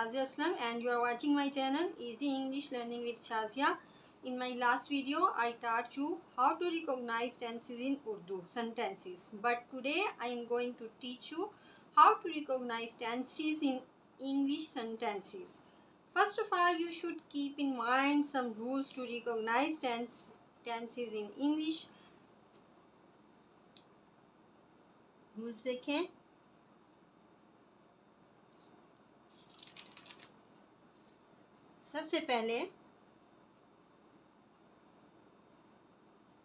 Shazia Aslam and you are watching my channel Easy English Learning with Shazia. In my last video, I taught you how to recognize tenses in Urdu sentences. But today I am going to teach you how to recognize tenses in English sentences. First of all, you should keep in mind some rules to recognize tenses in English. Rules देखें. सबसे पहले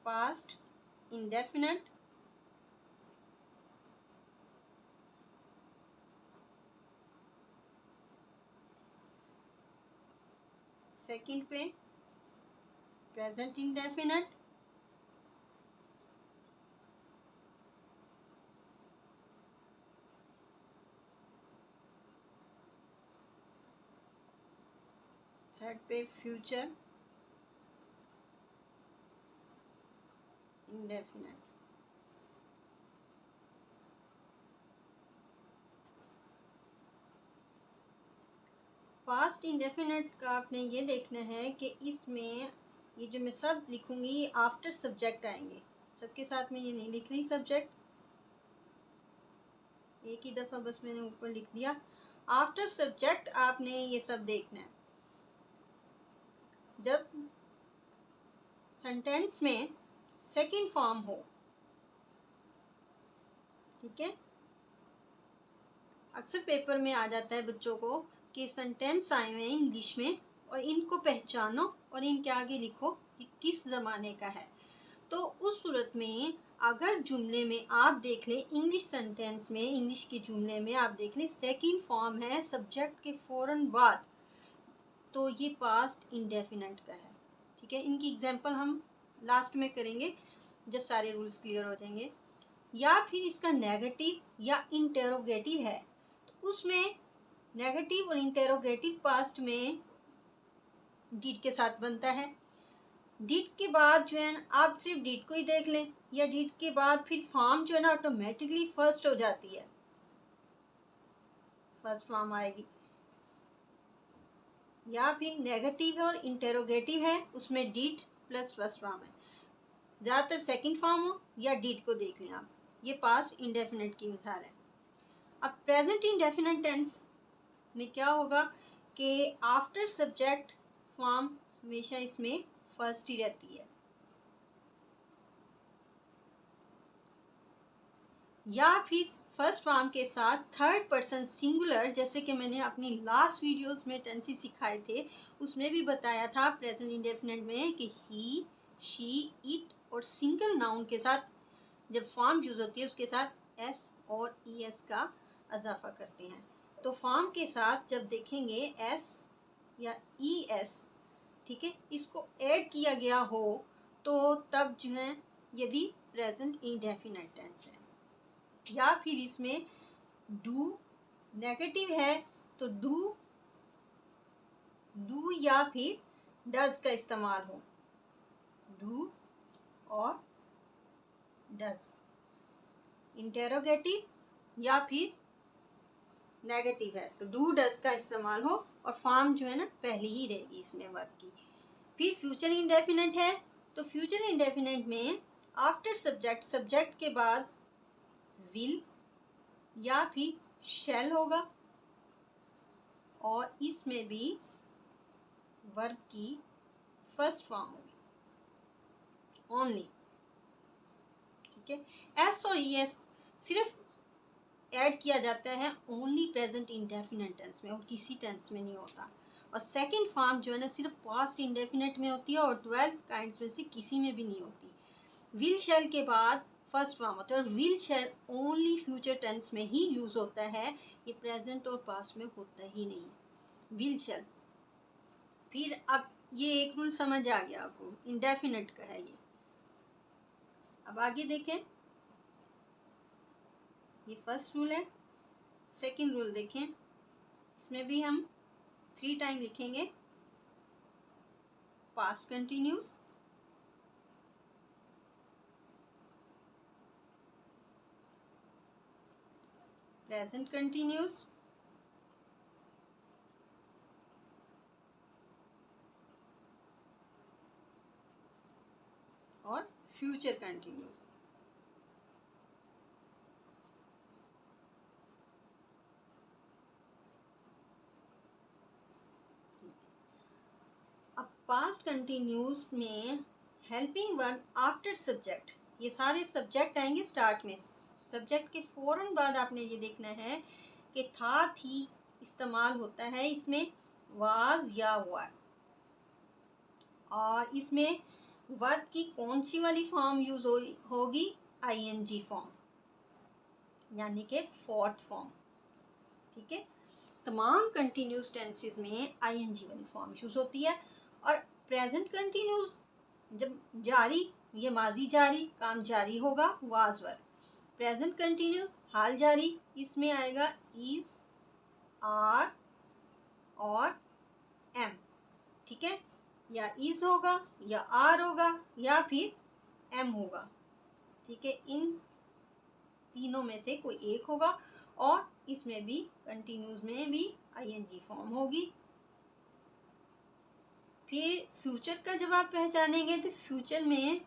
past indefinite, second पे present indefinite, third पे future indefinite. Past indefinite का आपने ये देखना है कि इसमें ये जो मैं सब लिखूंगी ये आफ्टर सब्जेक्ट आएंगे. सबके साथ में ये नहीं लिख रही सब्जेक्ट, एक ही दफ़ा बस मैंने ऊपर लिख दिया. आफ्टर सब्जेक्ट आपने ये सब देखना है. जब सेंटेंस में सेकंड फॉर्म हो, ठीक है, अक्सर पेपर में आ जाता है बच्चों को कि सेंटेंस आए हुए हैं इंग्लिश में और इनको पहचानो और इनके आगे लिखो कि किस ज़माने का है. तो उस सूरत में अगर जुमले में आप देख लें, इंग्लिश सेंटेंस में, इंग्लिश के जुमले में आप देख लें सेकंड फॉर्म है सब्जेक्ट के फ़ौरन बाद, तो ये पास्ट इंडेफिनेट का है. ठीक है, इनकी एग्जांपल हम लास्ट में करेंगे जब सारे रूल्स क्लियर हो जाएंगे. या फिर इसका नेगेटिव या इंटेरोगेटिव है, तो उसमें नेगेटिव और इंटेरोगेटिव पास्ट में डिड के साथ बनता है. डिड के बाद जो है ना, आप सिर्फ डिड को ही देख लें, या डिड के बाद फिर फॉर्म जो है ना ऑटोमेटिकली फर्स्ट हो जाती है, फर्स्ट फॉर्म आएगी. या फिर नेगेटिव और इंटेरोगेटिव है, उसमें डिड प्लस फर्स्ट फॉर्म है. ज़्यादातर सेकंड फॉर्म हो या डिड को देख लें आप. ये पास्ट इंडेफिनेट की मिसाल है. अब प्रेजेंट इंडेफिनेट टेंस में क्या होगा कि आफ्टर सब्जेक्ट फॉर्म हमेशा इसमें फर्स्ट ही रहती है, या फिर फर्स्ट फॉर्म के साथ थर्ड पर्सन सिंगुलर, जैसे कि मैंने अपनी लास्ट वीडियोस में टेंसेस सिखाए थे, उसमें भी बताया था प्रेजेंट इंडेफिनेट में कि ही, शी, इट और सिंगल नाउन के साथ जब फॉर्म यूज़ होती है उसके साथ एस और ई एस का इजाफा करते हैं. तो फॉर्म के साथ जब देखेंगे एस या ई एस, ठीक है, इसको ऐड किया गया हो तो तब जो है ये भी प्रेजेंट इंडेफिनेट टेंस है. या फिर इसमें डू नेगेटिव है तो डू या फिर डज का इस्तेमाल हो, डू और डज. इंटेरोगेटिव या फिर नेगेटिव है तो डू डज का इस्तेमाल हो और फॉर्म जो है ना पहले ही रहेगी इसमें वर्ब की. फिर फ्यूचर इंडेफिनेट है, तो फ्यूचर इंडेफिनेट में आफ्टर सब्जेक्ट, सब्जेक्ट के बाद विल या फिर शैल होगा और इसमें भी वर्ब की फर्स्ट फॉर्म होगी ओनली. ठीक है, एस और ई एस सिर्फ ऐड किया जाता है ओनली प्रेजेंट इंडेफिनेट टेंस में और किसी टेंस में नहीं होता. और सेकंड फॉर्म जो है ना सिर्फ पास्ट इंडेफिनेट में होती है और 12 काइंड्स में से किसी में भी नहीं होती. विल शैल के बाद फर्स्ट फॉर्म होता है और will shall only future tense में ही यूज़ होता है, ये प्रेजेंट और पास्ट में होता ही नहीं विल शैल. फिर अब ये एक रूल समझ आ गया आपको, इंडेफिनेट का है ये. अब आगे देखें, ये फर्स्ट रूल है. सेकंड रूल देखें, इसमें भी हम 3 टाइम लिखेंगे. Past continuous, present continuous, future continuous. अब पास्ट कंटिन्यूस में हेल्पिंग वर्ब आफ्टर सब्जेक्ट, ये सारे सब्जेक्ट आएंगे स्टार्ट में। सब्जेक्ट के फौरन बाद आपने ये देखना है कि था थी इस्तेमाल होता है इसमें वाज या वर, और इसमें वर्ब की कौन सी वाली फॉर्म यूज होगी, आईएनजी फॉर्म, यानी कि फोर्थ फॉर्म। ठीक है, तमाम कंटिन्यूस टेंसेस में आईएनजी वाली फॉर्म यूज होती है। और प्रेजेंट कंटिन्यूस जब जारी, ये माजी जारी, काम जारी होगा, वाज वर। प्रेजेंट कंटिन्यूस हाल जारी, इसमें आएगा इज, आर और एम। ठीक है, या इज होगा या आर होगा या फिर एम होगा। ठीक है, इन तीनों में से कोई एक होगा, और इसमें भी कंटिन्यूस में भी आईएनजी फॉर्म होगी। फिर फ्यूचर का जब आप पहचानेंगे तो फ्यूचर में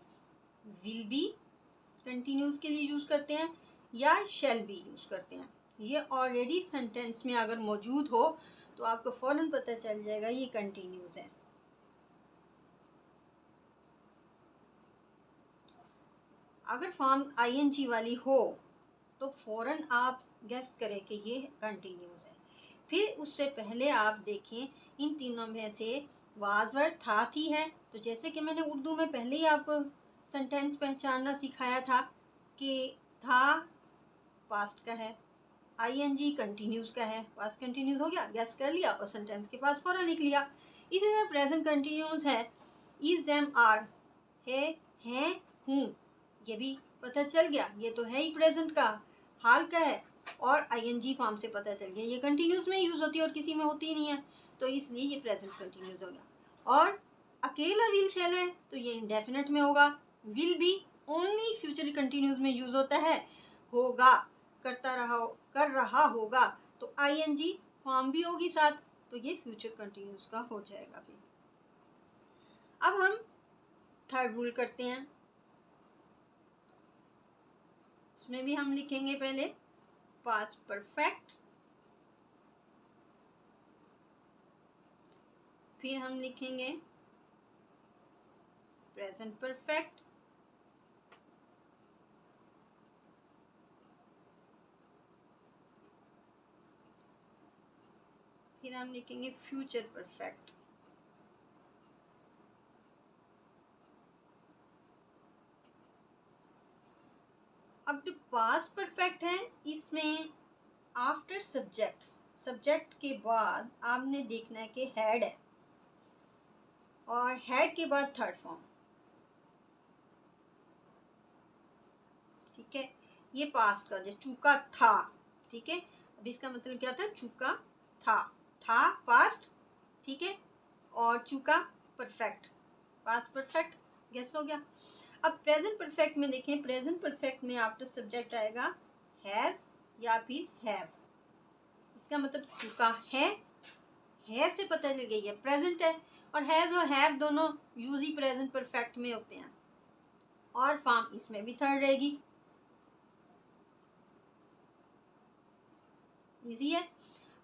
विल बी कंटिन्यूस के लिए यूज करते हैं या शैल बी यूज करते हैं। ये ऑलरेडी सेंटेंस में अगर मौजूद हो तो आपको फौरन पता चल जाएगा ये कंटिन्यूस है। अगर फॉर्म आईएनजी वाली हो तो फौरन आप गेस करें कि ये कंटिन्यूस है। फिर उससे पहले आप देखें इन तीनों में से वाज वर्ड था थी है, तो जैसे कि मैंने उर्दू में पहले ही आपको सेंटेंस पहचानना सिखाया था कि था पास्ट का है, आईएनजी कंटिन्यूस का है, पास्ट कंटिन्यूस हो गया, गेस कर लिया और सेंटेंस के बाद फौरन लिख लिया। इसी तरह प्रेजेंट कंटिन्यूस है, इज एम आर है, हैं, हूँ, ये भी पता चल गया, ये तो है ही प्रेजेंट का, हाल का है, और आईएनजी फॉर्म से पता चल गया ये कंटिन्यूस में यूज होती है और किसी में होती नहीं है, तो इसलिए ये प्रेजेंट कंटिन्यूस हो गया। और अकेला विल शैल है तो ये इंडेफिनेट में होगा। विल भी ओनली फ्यूचर कंटिन्यूस में यूज होता है, होगा, करता रहा, कर रहा होगा, तो आईएनजी फॉर्म भी होगी साथ, तो ये फ्यूचर कंटिन्यूस का हो जाएगा भी। अब हम थर्ड रूल करते हैं, इसमें भी हम लिखेंगे पहले पास्ट परफेक्ट, फिर हम लिखेंगे प्रेजेंट परफेक्ट, फिर हम लिखेंगे फ्यूचर परफेक्ट। अब जो पास्ट परफेक्ट है इसमें आफ्टर सब्जेक्ट, सब्जेक्ट के बाद आपने देखना है कि हैड है, और हैड के बाद थर्ड फॉर्म। ठीक है, ये पास्ट का जो चूका था। ठीक है, अब इसका मतलब क्या था, चूका था पास्ट। ठीक है, और चूका परफेक्ट, पास्ट परफेक्ट, गेस हो गया। अब प्रेजेंट परफेक्ट में देखें, प्रेजेंट परफेक्ट में आफ्टर सब्जेक्ट आएगा हैज या फिर हैव। इसका मतलब चूका है से पता चल गई है प्रेजेंट है, और हैज और हैव दोनों यूज ही प्रेजेंट परफेक्ट में होते हैं, और फॉर्म इसमें भी थर्ड रहेगी। इजी है।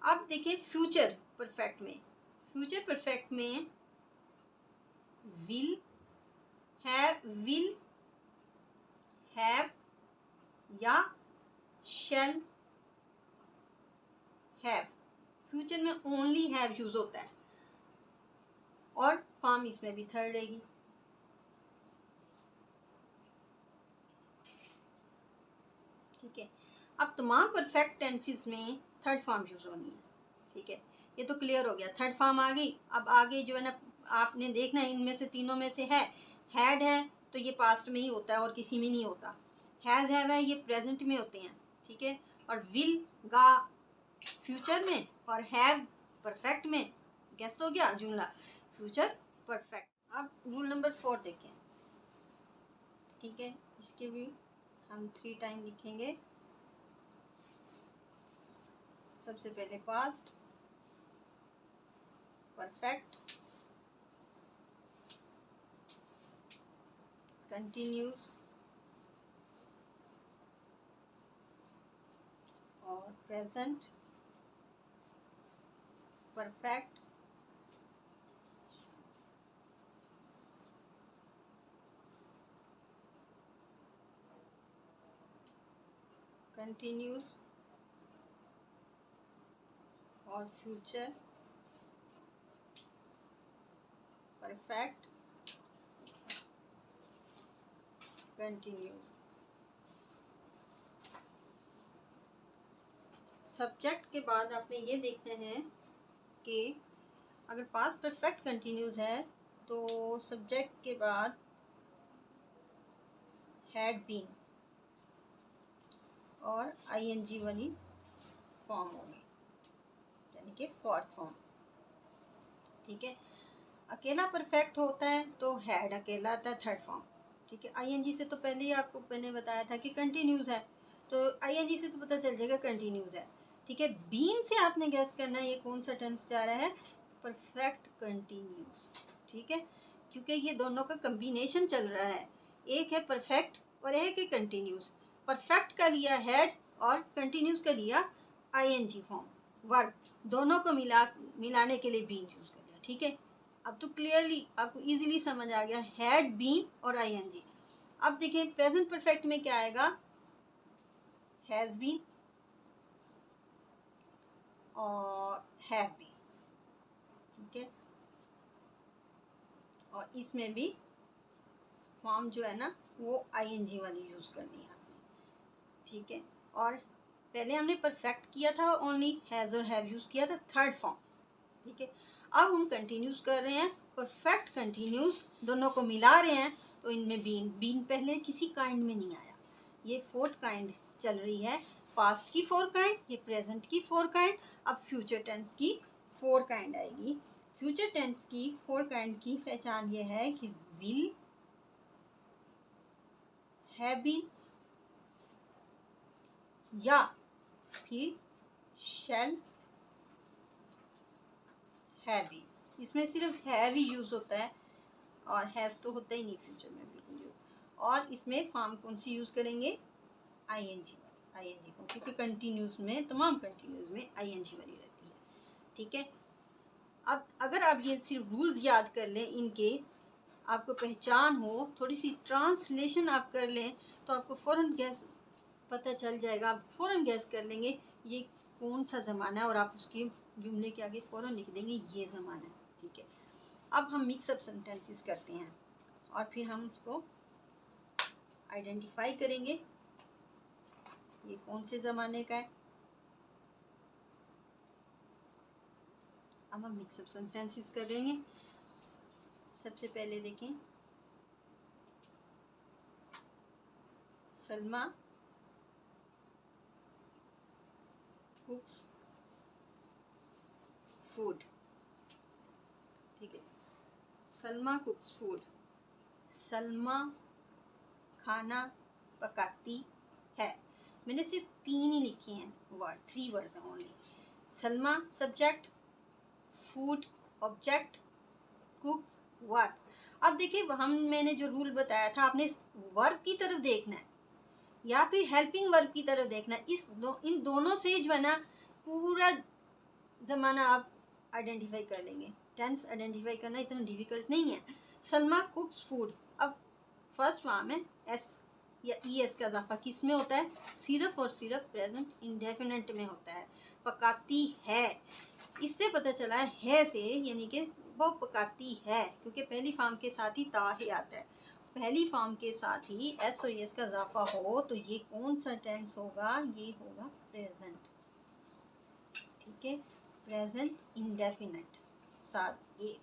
अब देखिए फ्यूचर परफेक्ट में, फ्यूचर परफेक्ट में विल हैव या शैल हैव, फ्यूचर में ओनली हैव यूज होता है, और फॉर्म इसमें भी थर्ड रहेगी। ठीक है, अब तमाम परफेक्ट टेंसेस में थर्ड फॉर्म यूज होनी है। ठीक है, ये तो क्लियर हो गया, थर्ड फॉर्म आ गई। अब आगे जो है ना आपने देखना है, इनमें से तीनों में से है, हैड है तो ये पास्ट में ही होता है और किसी में नहीं होता, हैज हैव है ये प्रेजेंट में होते हैं। ठीक है, और विल गा फ्यूचर में, और हैव परफेक्ट में। गेस हो गया जुमला फ्यूचर परफेक्ट। अब रूल नंबर 4 देखें। ठीक है, इसके भी हम 3 टाइम लिखेंगे। सबसे पहले पास्ट परफेक्ट, कंटिन्यूस और प्रेजेंट परफेक्ट, कंटिन्यूस और फ्यूचर परफेक्ट, कंटिन्यूस। सब्जेक्ट के बाद आपने ये देखना है कि अगर पास्ट परफेक्ट कंटिन्यूस है तो सब्जेक्ट के बाद हैड बीन और आईएनजी वाली फॉर्म होगी, यानी कि फोर्थ फॉर्म। ठीक है, अकेला परफेक्ट होता है तो हैड अकेला आता है थर्ड फॉर्म। ठीक है, आईएनजी से तो पहले ही आपको मैंने बताया था कि कंटिन्यूस है, तो आईएनजी से तो पता चल जाएगा कंटिन्यूस है। ठीक है, बीन से आपने गैस करना है ये कौन सा टेंस जा रहा है, परफेक्ट कंटिन्यूस। ठीक है, क्योंकि ये दोनों का कम्बिनेशन चल रहा है, एक है परफेक्ट और एक है कंटिन्यूस। परफेक्ट का लिया हैड और कंटिन्यूस का लिया आईएनजी फॉर्म वर्ब, दोनों को मिलाने के लिए बीन यूज कर लिया। ठीक है, अब तो क्लियरली आपको इजीली समझ आ गया हैड बीन और आईएनजी। अब देखिए प्रेजेंट परफेक्ट में क्या आएगा, हैज बीन और हैव बीन। ठीक है, और इसमें भी फॉर्म जो है ना वो आईएनजी वाली यूज करनी है आपने। ठीक है, और पहले हमने परफेक्ट किया था ओनली हैज और हैव यूज किया था थर्ड फॉर्म। ठीक है, अब हम कंटिन्यूस कर रहे हैं, परफेक्ट कंटिन्यूस दोनों को मिला रहे हैं, तो इनमें बीन पहले किसी काइंड में नहीं आया, ये फोर्थ काइंड चल रही है। पास्ट की फोर काइंड, ये प्रेजेंट की फोर काइंड, अब फ्यूचर टेंस की फोर काइंड आएगी। फ्यूचर टेंस की फोर काइंड की पहचान ये है कि विल, हैव बीन या फिर शैल हैव बीन। इसमें सिर्फ हैव ही यूज होता है और हैज तो होता ही नहीं फ्यूचर में बिल्कुल यूज। और इसमें फॉर्म कौन सी यूज करेंगे, आईएनजी वाली, आईएनजी फॉर्म, क्योंकि कंटिन्यूस में तमाम कंटिन्यूस में आईएनजी वाली रहती है। ठीक है, अब अगर आप ये सिर्फ रूल्स याद कर लें, इनके आपको पहचान हो, थोड़ी सी ट्रांसलेशन आप कर लें, तो आपको फ़ौरन गैस पता चल जाएगा, आप फ़ौरन गैस कर लेंगे ये कौन सा ज़माना है, और आप उसके जुमले के आगे फ़ौरन लिख देंगे ये ज़माना है। ठीक है, अब हम मिक्सअप सेंटेंसेस करते हैं और फिर हम उसको आइडेंटिफाई करेंगे ये कौन से ज़माने का है। अब हम मिक्सअप सेंटेंसेस करेंगे। सबसे पहले देखें, सलमा कुक्स फूड। ठीक है, सलमा कुक्स फूड, सलमा खाना पकाती है। मैंने सिर्फ 3 ही लिखे हैं वर्ड, 3 वर्ड्स हैं only. Salma subject, food object, कुक्स verb. अब देखिए मैंने जो रूल बताया था, आपने वर्ब की तरफ देखना है या फिर हेल्पिंग वर्ब की तरफ देखना है। इन दोनों से जो है ना पूरा ज़माना आप आइडेंटिफाई कर लेंगे। टेंस आइडेंटिफाई करना इतना डिफिकल्ट नहीं है। सलमा कुक्स फूड, अब फर्स्ट फॉर्म है एस या ई एस का इजाफा किस में होता है, सिर्फ और सिर्फ प्रेजेंट इंडेफिनेट में होता है। पकाती है, इससे पता चला है से, यानी कि वो पकाती है, क्योंकि पहली फॉर्म के साथ ही ता ही आता है। पहली फॉर्म के साथ ही एस और एस का इजाफा हो तो ये कौन सा टेंस होगा, ये होगा प्रेजेंट। ठीक है, प्रेजेंट इंडेफिनेट, साथ ए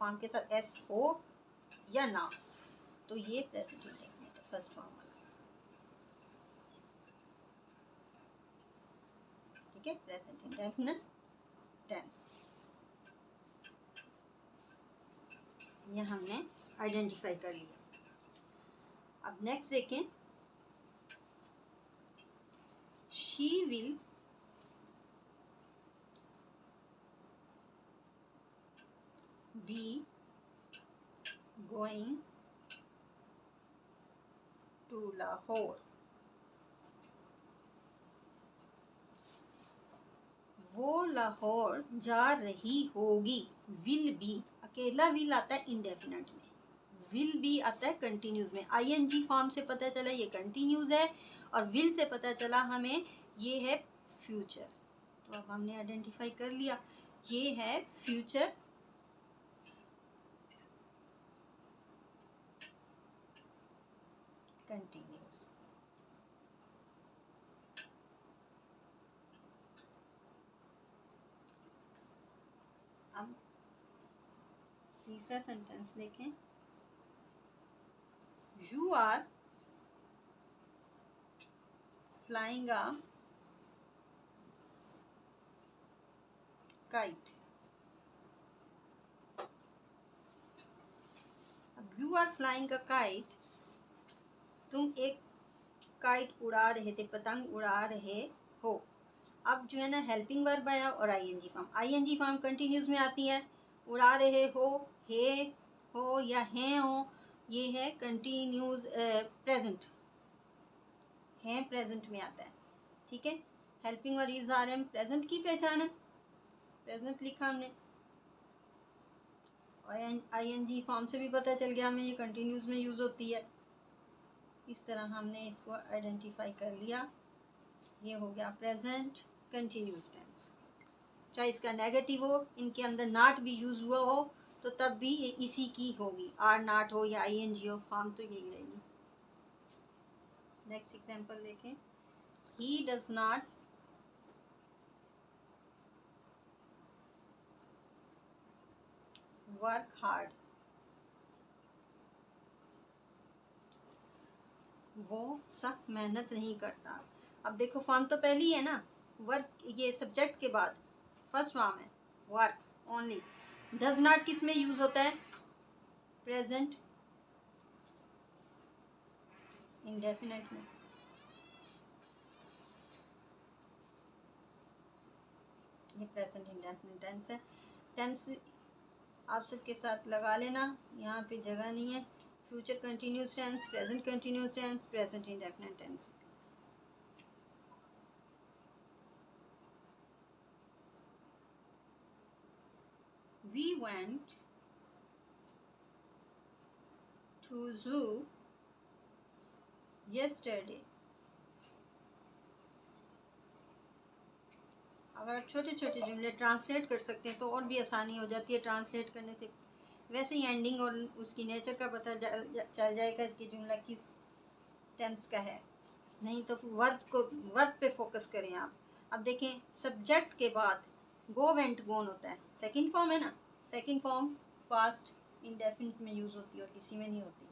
फॉर्म के साथ एस हो या ना, तो ये प्रेजेंट इंडेफिनेट है फर्स्ट फॉर्म वाला। ठीक है, प्रेजेंट इंडेफिनेट टेंस, ये हमने आइडेंटिफाई कर लिया। अब नेक्स्ट देखें, she will be going to Lahore, वो लाहौर जा रही होगी, विल बी, अकेला विल आता है इंडेफिनेट में, विल बी आता है कंटिन्यूज में। आईएनजी फॉर्म से पता चला ये कंटिन्यूज है, और विल से पता चला हमें ये है फ्यूचर। तो अब हमने आइडेंटिफाई कर लिया, ये है फ्यूचर कंटिन्यूज। अब तीसरा सेंटेंस देखें, you are flying a kite. अब you are flying a kite, तुम एक काइट उड़ा रहे थे, पतंग उड़ा रहे हो। अब जो है ना हेल्पिंग वर्ब आया और ING form. ING form continuous में आती है, उड़ा रहे हो, हे हो या हैं हो, ये है कंटिन्यूज प्रेजेंट, हैं प्रेजेंट में आता है, ठीक है। हेल्पिंग और इज आर एम प्रेजेंट की पहचान है, प्रेजेंट लिखा हमने, और आईएनजी फॉर्म से भी पता चल गया हमें ये कंटिन्यूज में यूज़ होती है। इस तरह हमने इसको आइडेंटिफाई कर लिया, ये हो गया प्रेजेंट कंटिन्यूस टेंस। चाहे इसका नेगेटिव हो, इनके अंदर नॉट भी यूज़ हुआ हो, तो तब भी ये इसी की होगी, आर नॉट हो या आईएनजी हो, फॉर्म तो यही रहेगी। नेक्स्ट एग्जांपल देखें, he does not work hard, वो सख्त मेहनत नहीं करता। अब देखो फॉर्म तो पहली है ना, वर्क, ये सब्जेक्ट के बाद फर्स्ट फॉर्म है वर्क ओनली। डज नॉट किस में यूज होता है, प्रेजेंट इंडेफिनेट में। ये प्रेजेंट इंडेफिनेट टेंस है। टेंस आप सबके साथ लगा लेना, यहाँ पे जगह नहीं है। Future continuous tense, present continuous tense, present indefinite tense. We went to zoo yesterday। अगर आप छोटे छोटे जुमले ट्रांसलेट कर सकते हैं तो और भी आसानी हो जाती है ट्रांसलेट करने से। वैसे ही एंडिंग और उसकी नेचर का पता चल जाएगा कि जुमला किस टेंस का है, नहीं तो वर्ब पे फोकस करें आप। अब देखें सब्जेक्ट के बाद गो वेंट गोन होता है, सेकंड फॉर्म है ना, सेकंड फॉर्म पास्ट इंडेफिनिट में यूज़ होती है और किसी में नहीं होती।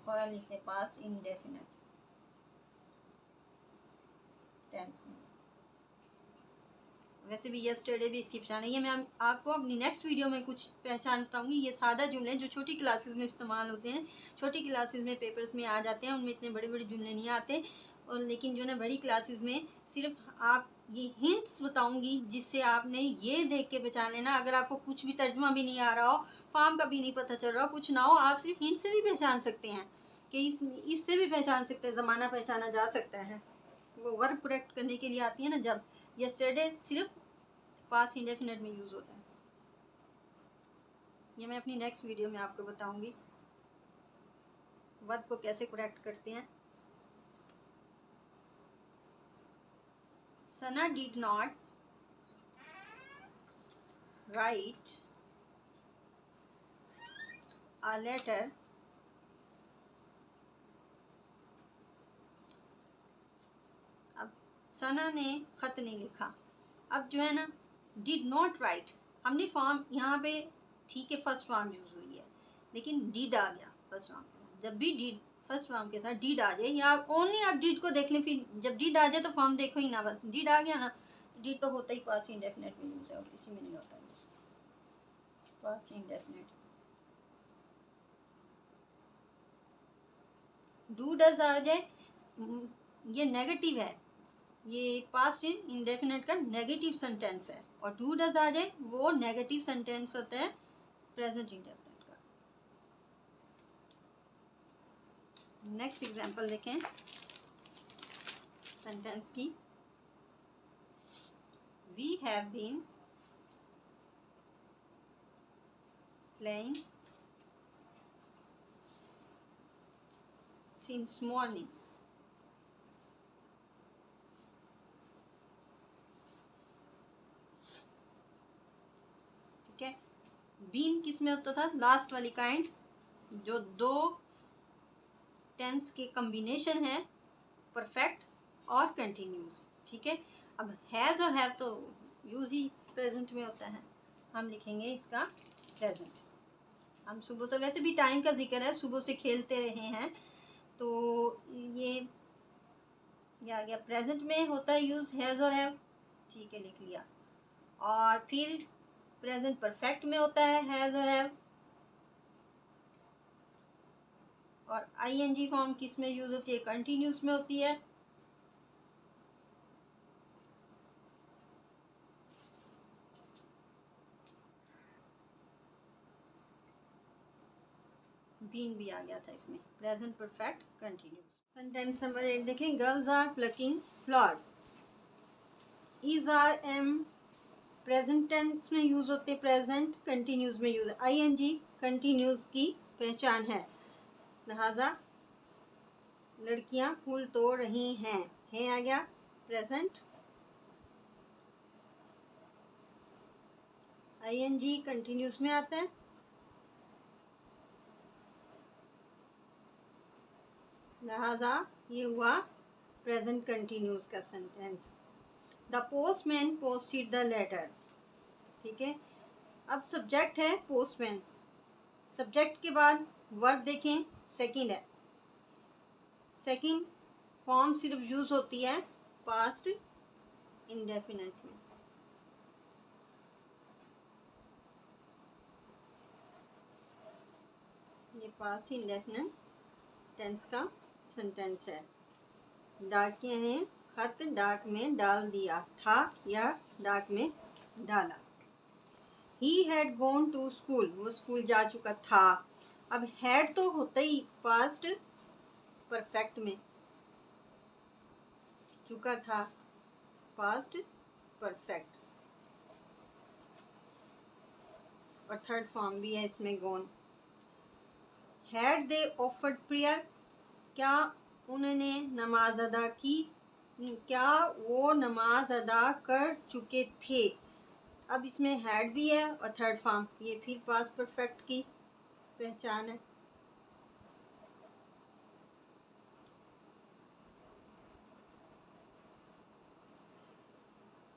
फॉरन लिखते पास्ट इंडेफिनिट टेंस में। वैसे भी यस्टरडे भी इसकी पहचान है, ये मैं आपको अपनी नेक्स्ट वीडियो में कुछ पहचान बताऊंगी। ये सादा जुमले जो छोटी क्लासेस में इस्तेमाल होते हैं, छोटी क्लासेस में पेपर्स में आ जाते हैं, उनमें इतने बड़े बड़े जुमले नहीं आते। और लेकिन जो ना बड़ी क्लासेस में सिर्फ आप ये हिंट्स बताऊंगी, जिससे आपने ये देख के पहचान लेना। अगर आपको कुछ भी तर्जुमा भी नहीं आ रहा हो, फॉर्म का भी नहीं पता चल रहा हो, कुछ ना हो, आप सिर्फ हिंट से भी पहचान सकते हैं कि इससे भी पहचान सकते हैं, ज़माना पहचाना जा सकता है। वो वर्ब करेक्ट करने के लिए आती है ना, जब यस्टरडे सिर्फ पास्ट इंडेफिनेट में यूज़ होता है। ये मैं अपनी नेक्स्ट वीडियो में आपको बताऊंगी वर्ब को कैसे करेक्ट करते हैं। Sana did not write a letter अब सना ने ख़त नहीं लिखा। अब जो है ना डिड नॉट राइट, हमने फॉर्म यहाँ पे ठीक है फर्स्ट फॉर्म यूज़ हुई है, लेकिन डिड आ गया फर्स्ट फॉर्म के साथ। जब भी डिड फर्स्ट फॉर्म के साथ डिड आ जाए, या ओनली आप डिड को देख लें, फिर जब डिड आ जाए तो फॉर्म देखो ही ना, बस डिड आ गया ना, डिड तो होता ही पास्ट इंडेफिनेट में यूज़ है और किसी में नहीं होता use past indefinite. Do does आ जाए, ये नेगेटिव है, ये पास्ट इंडेफिनेट का नेगेटिव सेंटेंस है, और डू डज आ जाए वो नेगेटिव सेंटेंस होता है प्रेजेंट इंडेफिनेट का। नेक्स्ट एग्जांपल देखें सेंटेंस की। We have been playing since morning. ठीक है, बीन किस में होता था? लास्ट वाली काइंड, जो दो टेंस के कॉम्बिनेशन है, परफेक्ट और कंटिन्यूस। ठीक है, अब हैज़ और हैव तो यूज ही प्रेजेंट में होता है, हम लिखेंगे इसका प्रेजेंट। हम सुबह से, वैसे भी टाइम का जिक्र है, सुबह से खेलते रहे हैं, तो ये आ गया प्रेजेंट में होता है यूज हैज़ और हैव। ठीक है, लिख लिया। और फिर प्रेजेंट परफेक्ट में होता है हैज़ और हैव। और आईएनजी फॉर्म किस में यूज होती है? कंटिन्यूस में होती है। बीन भी आ गया था इसमें, present perfect continuous. Sentence number 8 देखें, girls are plucking flowers. Is are am present tense में यूज होते, प्रेजेंट कंटिन्यूस में यूज। आईएनजी कंटिन्यूस की पहचान है, लिहाजा लड़कियां फूल तोड़ रही हैं, है आ गया प्रेजेंट। आईएनजी कंटिन्यूस में आता है, लिहाजा ये हुआ प्रेजेंट कंटिन्यूस का sentence. The postman posted the letter. ठीक है, अब सब्जेक्ट है पोस्टमैन, सब्जेक्ट के बाद वर्ब देखें सेकंड है। सेकंड फॉर्म सिर्फ यूज होती है पास्ट इंडेफिनिट में। ये पास्ट इंडेफिनिट टेंस का सेंटेंस है। डाकिया ने खत डाक में डाल दिया था या डाक में डाला। He had gone to school, वो स्कूल जा चुका था। अब had तो होता ही पास्ट परफेक्ट में, चुका था पास्ट परफेक्ट, और थर्ड फॉर्म भी है इसमें gone। Had they offered prayer, क्या उन्होंने नमाज अदा की? क्या वो नमाज अदा कर चुके थे? अब इसमें हैड भी है और थर्ड फॉर्म, ये फिर पास्ट परफेक्ट की पहचान है।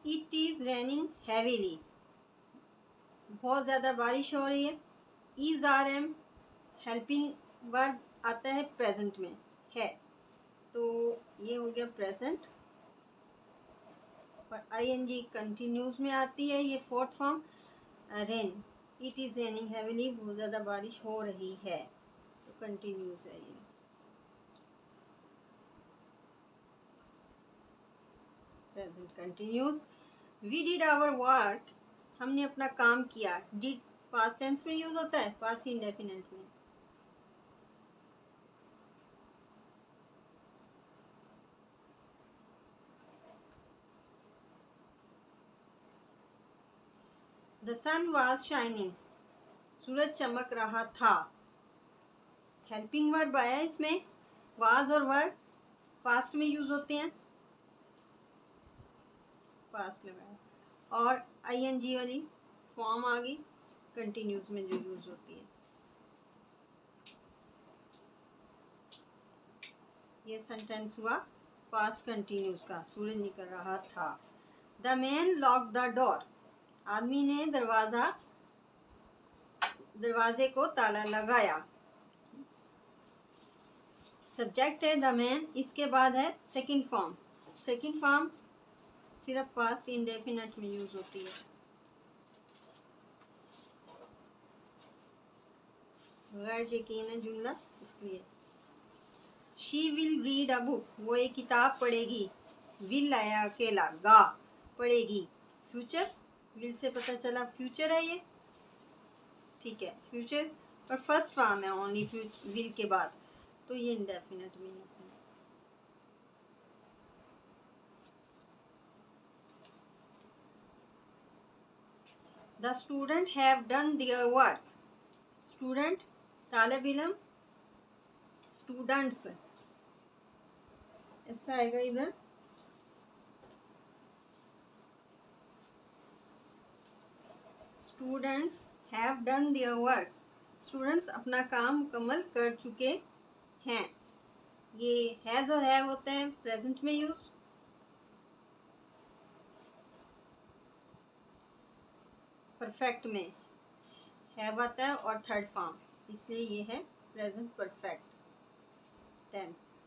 इट इज रेनिंग हैवीली, बहुत ज़्यादा बारिश हो रही है। Is are am helping verb आता है प्रेजेंट में, है, तो ये हो गया प्रेजेंट। और आईएनजी कंटिन्यूस में आती है, ये fourth form rain. It is raining heavily, बहुत ज़्यादा बारिश हो रही है, तो कंटिन्यूस है ये। Present continuous. We did our work, हमने अपना काम किया। डिड पास्ट टेंस में यूज होता है, पास्ट इंडेफिनिट में। द सन वाज शाइनिंग, सूरज चमक रहा था। हेल्पिंग वर्ब आया इसमें, वाज और वर्ब पास्ट में यूज होते हैं, पास्ट लगाया, और आईएनजी वाली फॉर्म आ गई कंटिन्यूस में जो यूज होती है। ये सेंटेंस हुआ पास्ट कंटिन्यूस का, सूरज निकल रहा था। The man lock the door, आदमी ने दरवाजे को ताला लगाया। सब्जेक्ट है द मैन, इसके बाद है सेकंड फॉर्म। सेकंड फॉर्म सिर्फ पास्ट इंडेफिनिट में यूज होती है। गैर यकीन है जुमला इसलिए। She will read a book, वो एक किताब पढ़ेगी। विल आया अकेला, गा पढ़ेगी। फ्यूचर, विल से पता चला फ्यूचर है ये, ठीक है फ्यूचर, और फर्स्ट फॉर्म है ओनली विल के बाद, तो ये इंडेफिनिट में है। The student have done their work. Student तालिब इल्म, स्टूडेंट्स ऐसा आएगा इधर। Students have done their work. Students अपना काम मुकम्मल कर चुके हैं। ये हैज़ और हैव होते हैं प्रेजेंट में यूज। परफेक्ट में हैव आता है और थर्ड फॉर्म, इसलिए ये है present perfect tense.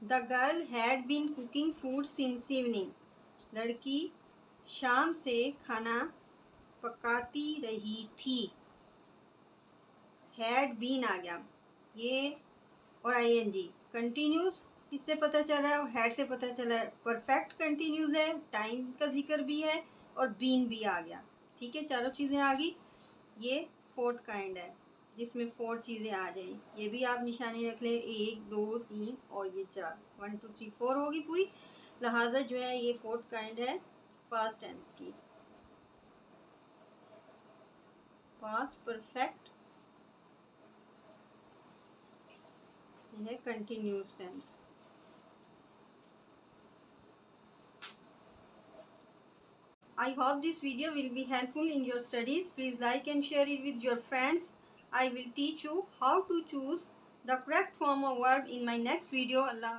The girl had been cooking food since evening. लड़की शाम से खाना पकाती रही थी। हैड बीन आ गया ये और आईएनजी। कंटिन्यूस इससे पता चला है और हैड से पता चला है परफेक्ट कंटिन्यूस है, टाइम का जिक्र भी है और बीन भी आ गया। ठीक है, चारों चीज़ें आ गई। ये फोर्थ काइंड है जिसमें 4 चीज़ें आ जाएं। ये भी आप निशानी रख लें, 1 2 3 और ये 4, 1 2 3 4 होगी पूरी। लिहाजा जो है ये फोर्थ काइंड है पास्ट टेंस की। पास्ट परफेक्ट है continuous tense. I hope this video will be helpful in your studies. Please like and share it with your friends. I will teach you how to choose the correct form of verb in my next video. Allah.